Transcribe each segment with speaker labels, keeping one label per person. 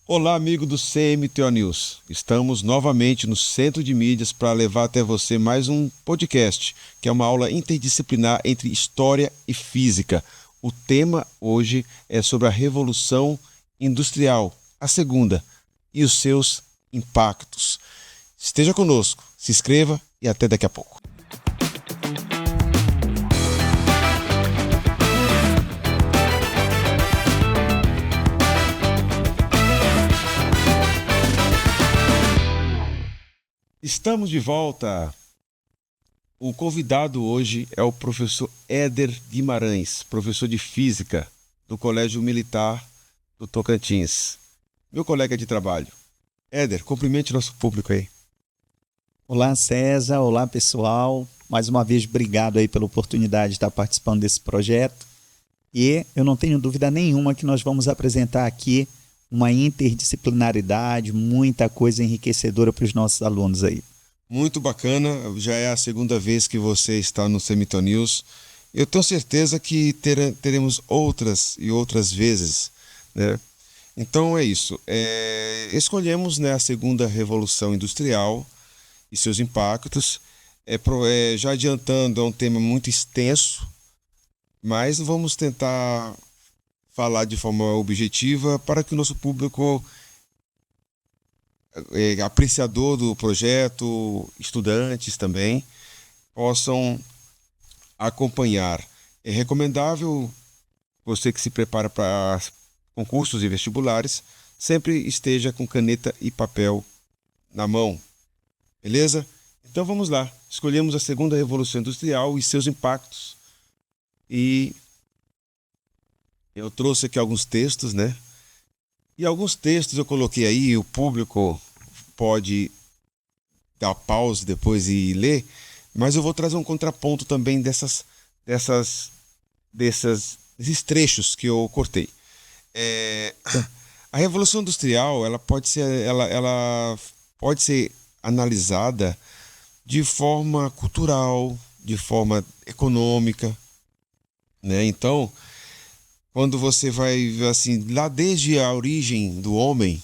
Speaker 1: Olá, amigo do CMTO News. Estamos novamente no Centro de Mídias para levar até você mais um podcast, que é uma aula interdisciplinar entre História e Física. O tema hoje é sobre a Revolução Industrial, a segunda, e os seus impactos. Esteja conosco, se inscreva e até daqui a pouco. Estamos de volta. O convidado hoje é o professor Éder Guimarães, professor de Física do Colégio Militar do Tocantins. Meu colega de trabalho. Éder, cumprimente nosso público aí.
Speaker 2: Olá, César. Olá, pessoal. Mais uma vez, obrigado aí pela oportunidade de estar participando desse projeto. E eu não tenho dúvida nenhuma que nós vamos apresentar aqui uma interdisciplinaridade, muita coisa enriquecedora para os nossos alunos aí.
Speaker 1: Muito bacana, já é a segunda vez que você está no CMTO News. Eu tenho certeza que teremos outras e outras vezes, né? Então é isso. Escolhemos, né, a segunda Revolução Industrial e seus impactos. Já adiantando, é um tema muito extenso, mas vamos tentar falar de forma objetiva para que o nosso público, apreciador do projeto, estudantes também, possam acompanhar. É recomendável você que se prepara para concursos e vestibulares, sempre esteja com caneta e papel na mão. Beleza? Então vamos lá. Escolhemos a segunda Revolução Industrial e seus impactos. E eu trouxe aqui alguns textos, né? E alguns textos eu coloquei aí, o público pode dar pausa depois e ler, mas eu vou trazer um contraponto também desses trechos que eu cortei. A Revolução Industrial, ela pode ser analisada de forma cultural, de forma econômica, né? Então, quando você vai, assim, lá desde a origem do homem,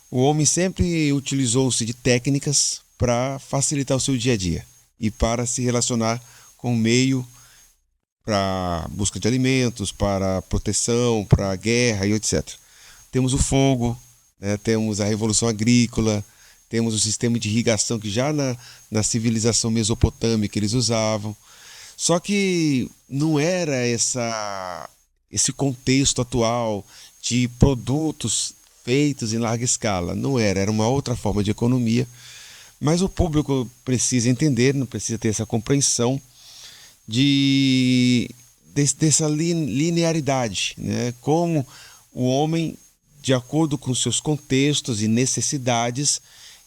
Speaker 1: o homem sempre utilizou-se de técnicas para facilitar o seu dia a dia e para se relacionar com o meio, para busca de alimentos, para proteção, para guerra e etc. Temos o fogo, né? Temos a Revolução Agrícola, temos o sistema de irrigação que já na civilização mesopotâmica eles usavam. Só que não era esse contexto atual de produtos feitos em larga escala. Não era uma outra forma de economia. Mas o público precisa entender, não precisa ter essa compreensão dessa linearidade, né? Como o homem, de acordo com seus contextos e necessidades,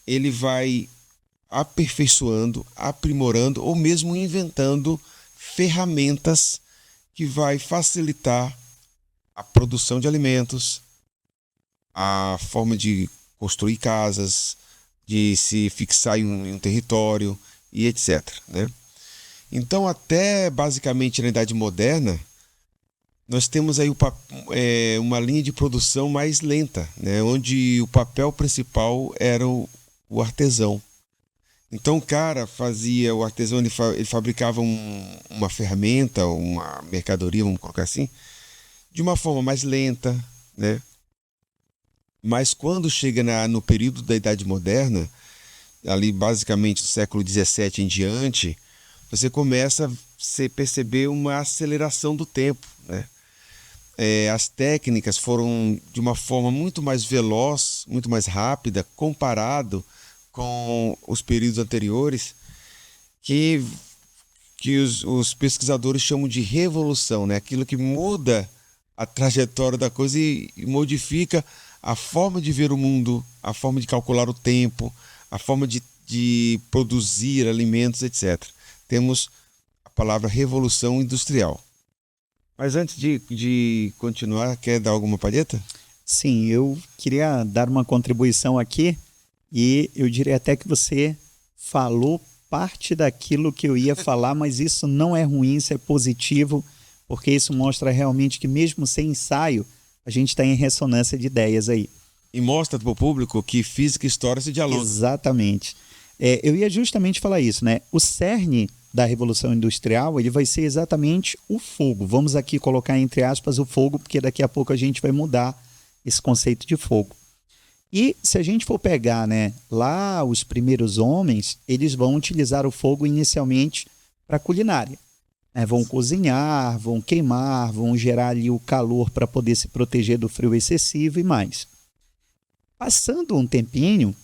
Speaker 1: ele vai aperfeiçoando, aprimorando ou mesmo inventando ferramentas que vai facilitar a produção de alimentos, a forma de construir casas, de se fixar em um território e etc, né? Então, até basicamente na Idade Moderna, nós temos aí uma linha de produção mais lenta, né? Onde o papel principal era o artesão. Então o artesão ele fabricava uma ferramenta, uma mercadoria, vamos colocar assim, de uma forma mais lenta, né? Mas quando chega no período da Idade Moderna, ali basicamente do século XVII em diante, você começa a perceber uma aceleração do tempo, né? As técnicas foram de uma forma muito mais veloz, muito mais rápida, comparado com os períodos anteriores, que os pesquisadores chamam de revolução, né? Aquilo que muda a trajetória da coisa e modifica a forma de ver o mundo, a forma de calcular o tempo, a forma de produzir alimentos, etc. Temos a palavra Revolução Industrial. Mas antes de continuar, quer dar alguma palheta?
Speaker 2: Sim, eu queria dar uma contribuição aqui E eu diria até que você falou parte daquilo que eu ia falar, mas isso não é ruim, isso é positivo, porque isso mostra realmente que mesmo sem ensaio, a gente está em ressonância de ideias aí.
Speaker 1: E mostra para o público que física e história se dialogam.
Speaker 2: Exatamente. Eu ia justamente falar isso, né? O cerne da Revolução Industrial, ele vai ser exatamente o fogo. Vamos aqui colocar entre aspas o fogo, porque daqui a pouco a gente vai mudar esse conceito de fogo. E se a gente for pegar, né, lá os primeiros homens, eles vão utilizar o fogo inicialmente para culinária. Vão cozinhar, vão queimar, vão gerar ali o calor para poder se proteger do frio excessivo e mais. Passando um tempinho,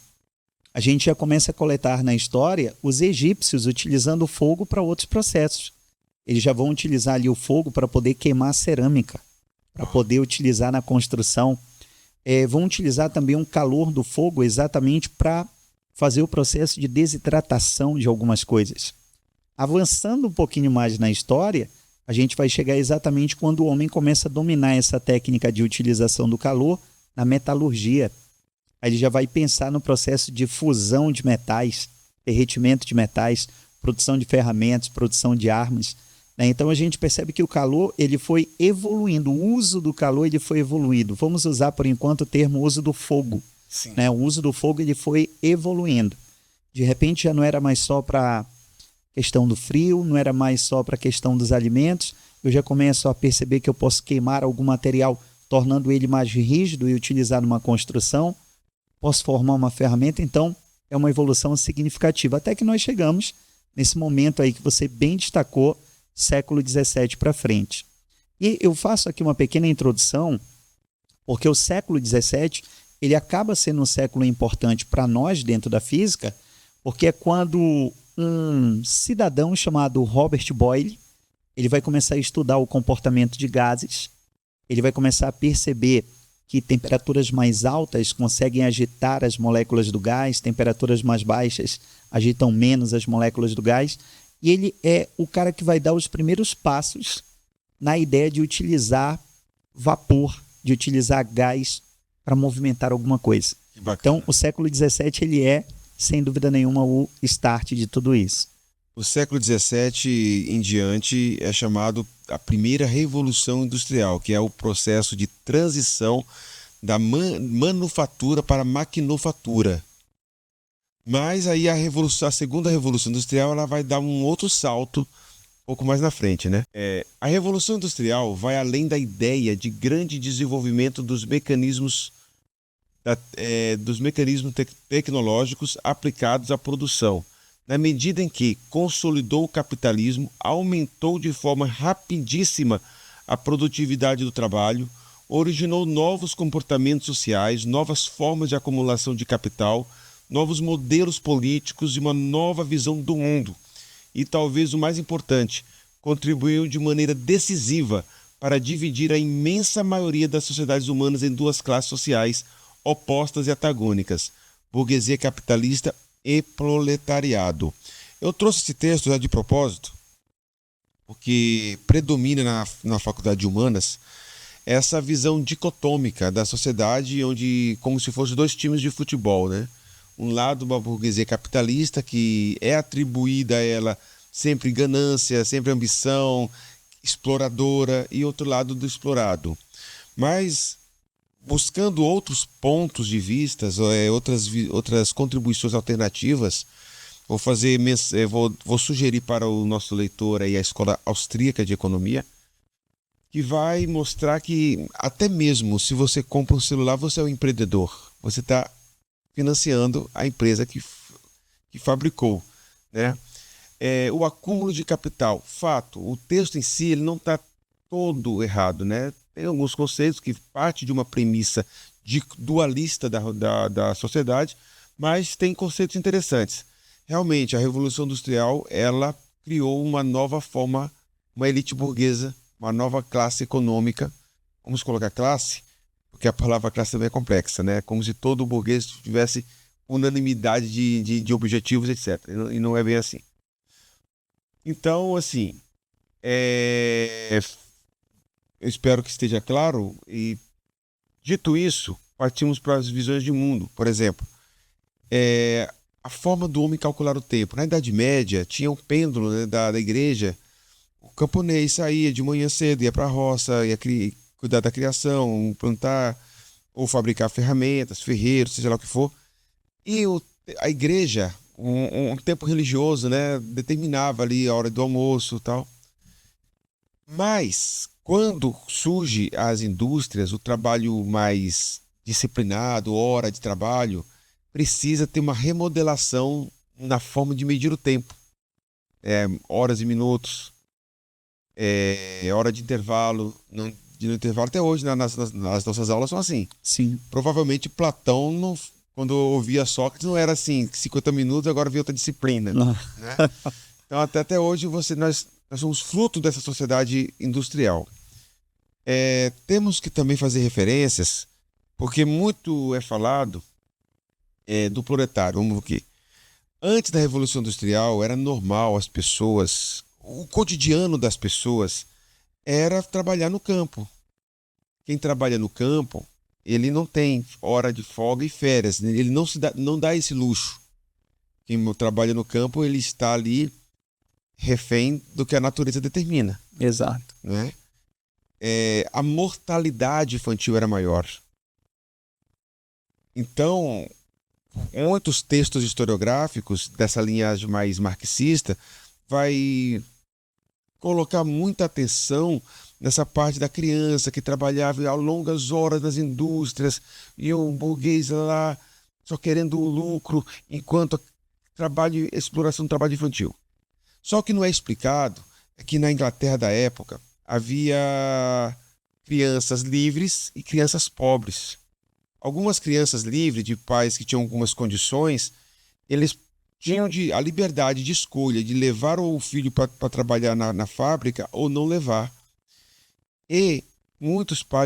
Speaker 2: a gente já começa a coletar na história os egípcios utilizando o fogo para outros processos. Eles já vão utilizar ali o fogo para poder queimar cerâmica, para poder utilizar na construção. Vão utilizar também um calor do fogo exatamente para fazer o processo de desidratação de algumas coisas. Avançando um pouquinho mais na história, a gente vai chegar exatamente quando o homem começa a dominar essa técnica de utilização do calor na metalurgia. Aí ele já vai pensar no processo de fusão de metais, derretimento de metais, produção de ferramentas, produção de armas. Então a gente percebe que o calor ele foi evoluindo, o uso do calor ele foi evoluindo. Vamos usar por enquanto o termo uso do fogo. O uso do fogo ele foi evoluindo. De repente já não era mais só para questão do frio, não era mais só para a questão dos alimentos. Eu já começo a perceber que eu posso queimar algum material, tornando ele mais rígido e utilizar numa construção. Posso formar uma ferramenta, então é uma evolução significativa. Até que nós chegamos nesse momento aí que você bem destacou, século XVII para frente. E eu faço aqui uma pequena introdução, porque o século XVII ele acaba sendo um século importante para nós dentro da física, porque é quando um cidadão chamado Robert Boyle ele vai começar a estudar o comportamento de gases, ele vai começar a perceber que temperaturas mais altas conseguem agitar as moléculas do gás, temperaturas mais baixas agitam menos as moléculas do gás, e ele é o cara que vai dar os primeiros passos na ideia de utilizar vapor, de utilizar gás para movimentar alguma coisa. Então, o século XVII ele é, sem dúvida nenhuma, o start de tudo isso.
Speaker 1: O século XVII em diante é chamado a primeira Revolução Industrial, que é o processo de transição da manufatura para a maquinofatura. Mas aí a segunda Revolução Industrial ela vai dar um outro salto um pouco mais na frente, né? A Revolução Industrial vai além da ideia de grande desenvolvimento dos mecanismos tecnológicos aplicados à produção, na medida em que consolidou o capitalismo, aumentou de forma rapidíssima a produtividade do trabalho, originou novos comportamentos sociais, novas formas de acumulação de capital, novos modelos políticos e uma nova visão do mundo. E talvez o mais importante, contribuiu de maneira decisiva para dividir a imensa maioria das sociedades humanas em duas classes sociais opostas e antagônicas, burguesia capitalista e proletariado. Eu trouxe esse texto já de propósito, porque predomina na Faculdade de Humanas essa visão dicotômica da sociedade, onde como se fossem dois times de futebol, né? Um lado uma burguesia capitalista que é atribuída a ela sempre ganância, sempre ambição, exploradora, e outro lado do explorado. Mas buscando outros pontos de vista, outras contribuições alternativas, vou sugerir para o nosso leitor aí a Escola Austríaca de Economia, que vai mostrar que até mesmo se você compra um celular, você é um empreendedor. Você está financiando a empresa que fabricou, né? O acúmulo de capital, fato, o texto em si ele não está todo errado, né? Tem alguns conceitos que partem de uma premissa dualista da sociedade, mas tem conceitos interessantes. Realmente, a Revolução Industrial ela criou uma nova forma, uma elite burguesa, uma nova classe econômica. Vamos colocar classe, porque a palavra classe também é complexa, né? Como se todo burguês tivesse unanimidade de objetivos, etc. E não é bem assim. Então, assim, eu espero que esteja claro. E, dito isso, partimos para as visões de mundo. Por exemplo, a forma do homem calcular o tempo. Na Idade Média, tinha um pêndulo, né, da igreja. O camponês saía de manhã cedo, ia para a roça, ia cuidar da criação, plantar ou fabricar ferramentas, ferreiros, seja lá o que for. E a igreja, um tempo religioso, né, determinava ali a hora do almoço e tal. Mas, quando surge as indústrias, o trabalho mais disciplinado, hora de trabalho, precisa ter uma remodelação na forma de medir o tempo. Horas e minutos, hora de intervalo. No intervalo até hoje, né, nas nossas aulas são assim.
Speaker 2: Sim.
Speaker 1: Provavelmente Platão, quando ouvia Sócrates, não era assim, 50 minutos, agora vem outra disciplina. Né? Então, até hoje, nós somos fruto dessa sociedade industrial. Temos que também fazer referências, porque muito é falado do proletário. Vamos aqui. Antes da Revolução Industrial, era normal as pessoas, o cotidiano das pessoas era trabalhar no campo. Quem trabalha no campo, ele não tem hora de folga e férias, ele não dá esse luxo. Quem trabalha no campo, ele está ali refém do que a natureza determina.
Speaker 2: Exato.
Speaker 1: Né? A mortalidade infantil era maior. Então, muitos textos historiográficos dessa linhagem mais marxista vai colocar muita atenção nessa parte da criança que trabalhava a longas horas nas indústrias e um burguês lá só querendo o lucro enquanto exploração do trabalho infantil. Só que não é explicado que na Inglaterra da época havia crianças livres e crianças pobres. Algumas crianças livres, de pais que tinham algumas condições, eles tinham a liberdade de escolha de levar o filho para trabalhar na fábrica ou não levar. E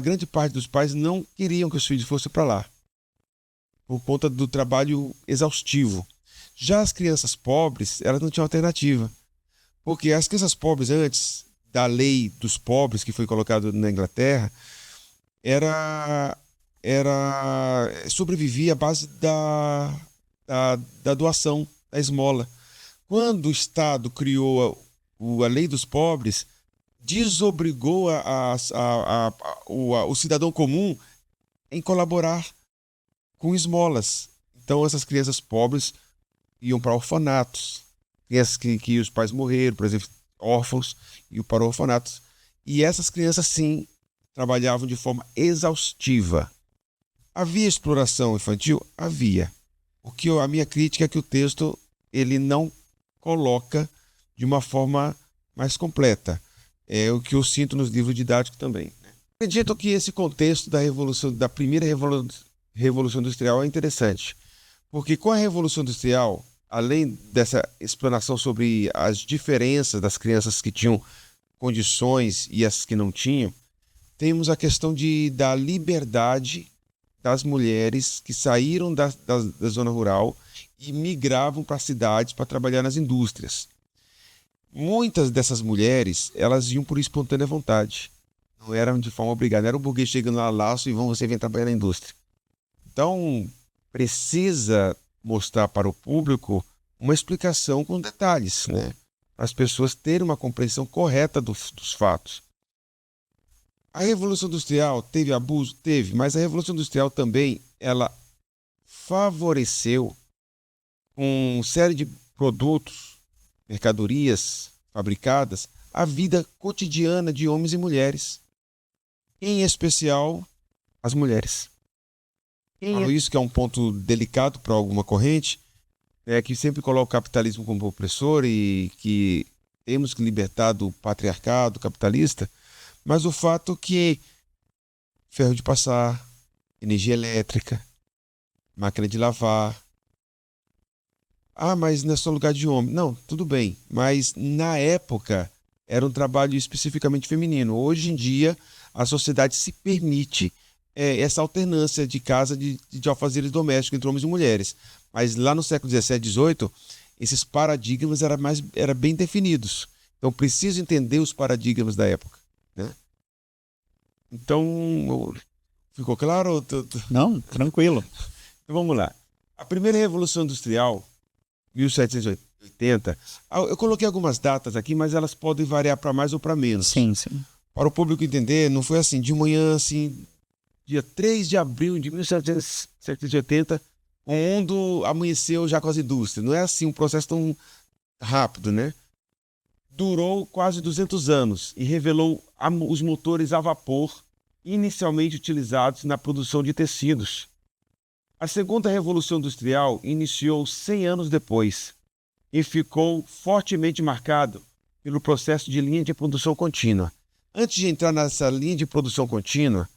Speaker 1: grande parte dos pais não queriam que os filhos fossem para lá, por conta do trabalho exaustivo. Já as crianças pobres, elas não tinham alternativa. Porque as crianças pobres, antes da lei dos pobres, que foi colocada na Inglaterra, sobrevivia à base da doação, da esmola. Quando o Estado criou a lei dos pobres, desobrigou o cidadão comum em colaborar com esmolas. Então essas crianças pobres iam para orfanatos, crianças que os pais morreram, por exemplo, órfãos, iam para orfanatos. E essas crianças, sim, trabalhavam de forma exaustiva. Havia exploração infantil? Havia. A minha crítica é que o texto ele não coloca de uma forma mais completa. É o que eu sinto nos livros didáticos também. Acredito que esse contexto da primeira revolução industrial é interessante, porque com a Revolução Industrial, além dessa explanação sobre as diferenças das crianças que tinham condições e as que não tinham, temos a questão da liberdade das mulheres que saíram da zona rural e migravam para as cidades para trabalhar nas indústrias. Muitas dessas mulheres, elas iam por espontânea vontade. Não eram de forma obrigada. Não era o burguês chegando lá, laço, e você vem trabalhar na indústria. Então, precisa mostrar para o público uma explicação com detalhes, né? Para as pessoas terem uma compreensão correta dos fatos. A Revolução Industrial teve abuso? Teve, mas a Revolução Industrial também, ela favoreceu uma série de produtos, mercadorias fabricadas, a vida cotidiana de homens e mulheres, em especial as mulheres. Isso que é um ponto delicado para alguma corrente, que sempre coloca o capitalismo como opressor e que temos que libertar do patriarcado capitalista, mas o fato é que ferro de passar, energia elétrica, máquina de lavar. Mas não é só lugar de homem. Não, tudo bem. Mas na época era um trabalho especificamente feminino. Hoje em dia a sociedade se permite essa alternância de casa de afazeres domésticos entre homens e mulheres. Mas lá no século XVII, XVIII, esses paradigmas eram bem definidos. Então preciso entender os paradigmas da época. Né? Então, ficou claro?
Speaker 2: Não, tranquilo.
Speaker 1: Então vamos lá. A primeira Revolução Industrial, 1780, eu coloquei algumas datas aqui, mas elas podem variar para mais ou para menos.
Speaker 2: Sim, sim.
Speaker 1: Para o público entender, não foi assim, de manhã, assim, dia 3 de abril de 1780, o mundo amanheceu já com as indústrias. Não é assim um processo tão rápido, né? Durou quase 200 anos e revelou os motores a vapor inicialmente utilizados na produção de tecidos. A segunda Revolução Industrial iniciou 100 anos depois e ficou fortemente marcado pelo processo de linha de produção contínua. Antes de entrar nessa linha de produção contínua,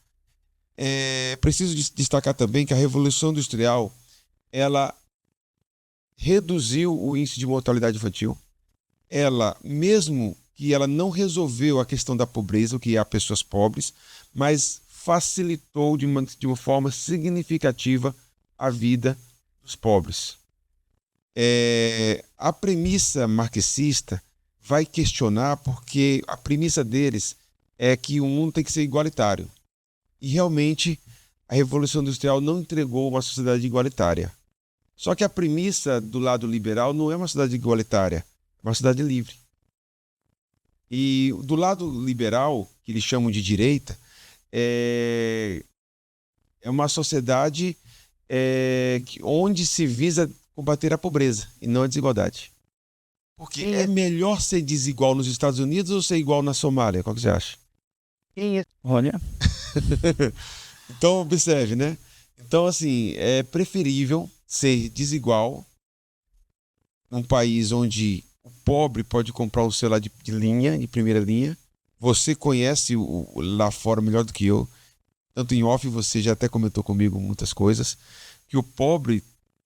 Speaker 1: é preciso destacar também que a Revolução Industrial ela reduziu o índice de mortalidade infantil. Ela, mesmo que ela não resolveu a questão da pobreza, o que há pessoas pobres, mas facilitou de uma forma significativa a vida dos pobres. A premissa marxista vai questionar porque a premissa deles é que o mundo tem que ser igualitário. E realmente a Revolução Industrial não entregou uma sociedade igualitária. Só que a premissa do lado liberal não é uma sociedade igualitária, é uma sociedade livre. E do lado liberal, que eles chamam de direita, é uma sociedade onde se visa combater a pobreza e não a desigualdade. Porque é melhor ser desigual nos Estados Unidos ou ser igual na Somália? Qual que você acha?
Speaker 2: Olha.
Speaker 1: Então, observe, né? Então, assim, é preferível ser desigual num país onde o pobre pode comprar um celular de linha, de primeira linha. Você conhece lá fora melhor do que eu. Tanto em off, você já até comentou comigo muitas coisas. Que o pobre,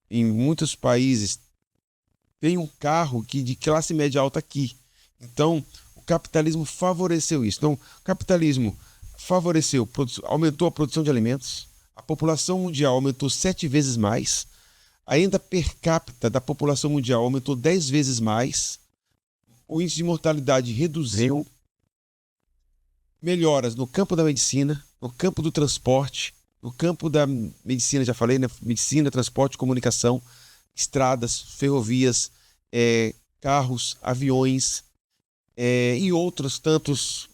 Speaker 1: em muitos países, tem um carro de classe média alta aqui. Então, o capitalismo favoreceu isso. Então, o capitalismo favoreceu, aumentou a produção de alimentos. A população mundial aumentou 7 vezes mais. A renda per capita da população mundial aumentou 10 vezes mais. O índice de mortalidade reduziu. Melhoras no campo da medicina, no campo do transporte, no campo da medicina, já falei, né? Medicina, transporte, comunicação, estradas, ferrovias, carros, aviões e outros tantos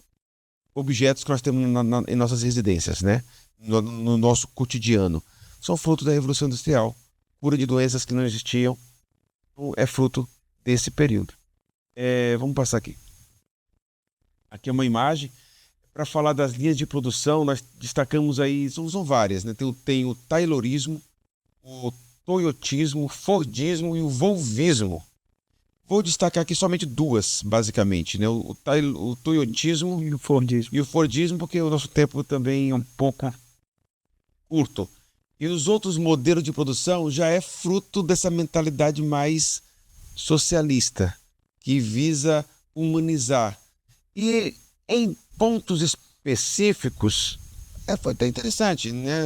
Speaker 1: objetos que nós temos em nossas residências, né? No nosso cotidiano. São fruto da Revolução Industrial. Cura de doenças que não existiam é fruto desse período. Vamos passar aqui. Aqui é uma imagem. Para falar das linhas de produção, nós destacamos aí, são várias, né? Tem o Taylorismo, o Toyotismo, o Fordismo e o Volvismo. Vou destacar aqui somente duas, basicamente, né? O Toyotismo
Speaker 2: E o Fordismo.
Speaker 1: e o Fordismo, porque o nosso tempo também é um pouco curto. E os outros modelos de produção já é fruto dessa mentalidade mais socialista, que visa humanizar. E em pontos específicos, foi até interessante, né?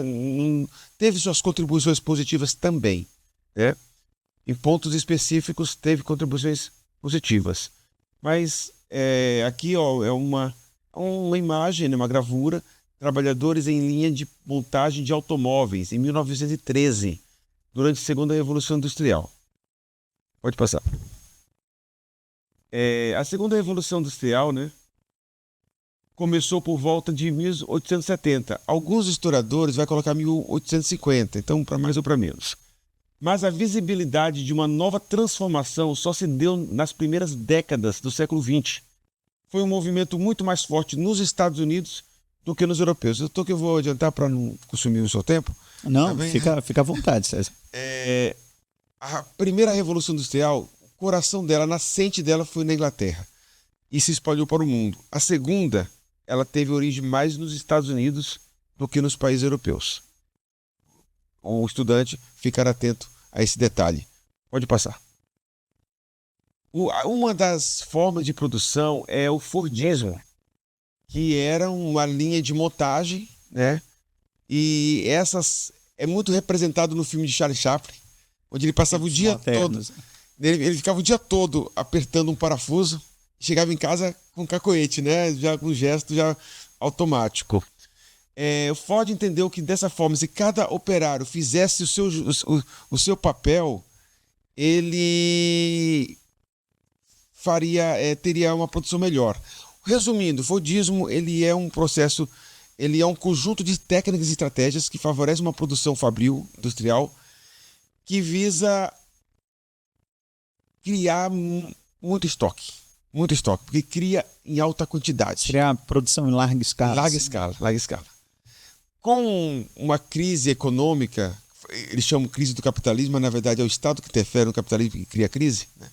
Speaker 1: Teve suas contribuições positivas também, né? Em pontos específicos teve contribuições positivas. Mas aqui ó, é uma imagem, né? Uma gravura, trabalhadores em linha de montagem de automóveis, em 1913, durante a Segunda Revolução Industrial. Pode passar. A Segunda Revolução Industrial, né? Começou por volta de 1870. Alguns historiadores vão colocar 1850, então para mais ou para menos. Mas a visibilidade de uma nova transformação só se deu nas primeiras décadas do século XX. Foi um movimento muito mais forte nos Estados Unidos do que nos europeus. Que eu vou adiantar para não consumir o seu tempo.
Speaker 2: Não, tá, fica à vontade, César.
Speaker 1: A primeira Revolução Industrial, o coração dela, a nascente dela foi na Inglaterra e se espalhou para o mundo. A segunda, ela teve origem mais nos Estados Unidos do que nos países europeus. O estudante ficar atento a esse detalhe. Pode passar. Uma das formas de produção é o Fordismo, que era uma linha de montagem, né? E essas é muito representado no filme de Charlie Chaplin, onde ele passava o dia todo. Ele ficava o dia todo apertando um parafuso, chegava em casa com cacoete, né? Já com gesto já automático. O Ford entendeu que dessa forma, se cada operário fizesse o seu papel, ele teria uma produção melhor. Resumindo, o Fordismo ele é um processo, ele é um conjunto de técnicas e estratégias que favorece uma produção fabril, industrial, que visa criar muito estoque, porque cria em alta quantidade.
Speaker 2: Criar produção em larga escala.
Speaker 1: Larga escala. Com uma crise econômica, eles chamam crise do capitalismo, mas na verdade é o Estado que interfere no capitalismo que cria a crise, né?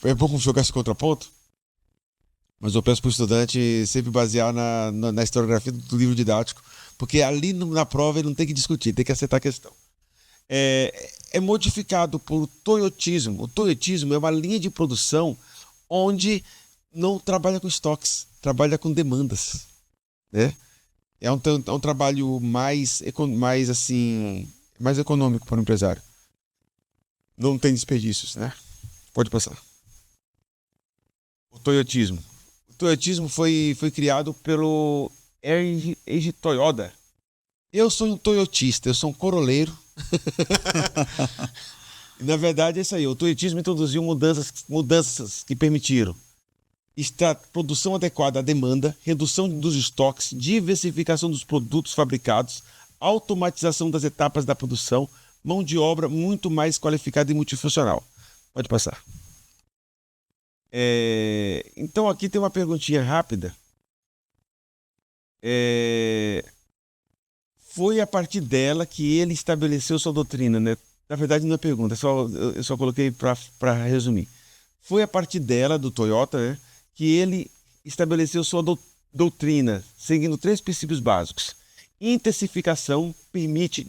Speaker 1: É bom jogar esse contraponto, mas eu peço para o estudante sempre basear na historiografia do livro didático, porque ali na prova ele não tem que discutir, tem que acertar a questão. É modificado por toyotismo. O toyotismo é uma linha de produção onde não trabalha com estoques, trabalha com demandas, né? É um trabalho mais econômico para o empresário. Não tem desperdícios, né? Pode passar. O toyotismo. O toyotismo foi criado pelo Eiji Toyoda. Eu sou um toyotista, eu sou um coroleiro. Na verdade é isso aí. O toyotismo introduziu mudanças que permitiram produção adequada à demanda, redução dos estoques, diversificação dos produtos fabricados, automatização das etapas da produção, mão de obra muito mais qualificada e multifuncional. Pode passar. Então aqui tem uma perguntinha rápida. Foi a partir dela que ele estabeleceu sua doutrina, né? Na verdade não é pergunta, eu só coloquei para resumir. Foi a partir dela, do Toyota, né, que ele estabeleceu sua doutrina, seguindo 3 princípios básicos. Intensificação permite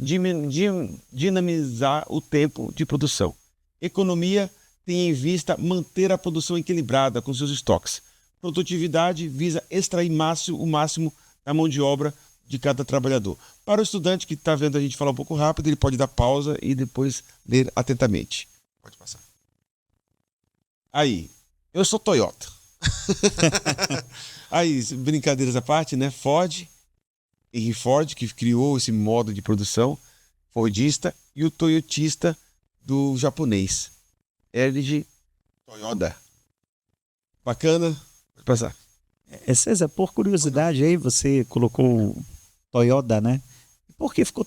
Speaker 1: dinamizar o tempo de produção. Economia tem em vista manter a produção equilibrada com seus estoques. Produtividade visa extrair o máximo da mão de obra de cada trabalhador. Para o estudante que está vendo a gente falar um pouco rápido, ele pode dar pausa e depois ler atentamente. Pode passar. Aí, eu sou Toyota. Aí, brincadeiras à parte, né? Henry Ford, que criou esse modo de produção, Fordista, e o toyotista do japonês, Eiji Toyoda. Bacana? Pode passar.
Speaker 2: César, por curiosidade aí, você colocou Toyota, né? Por que ficou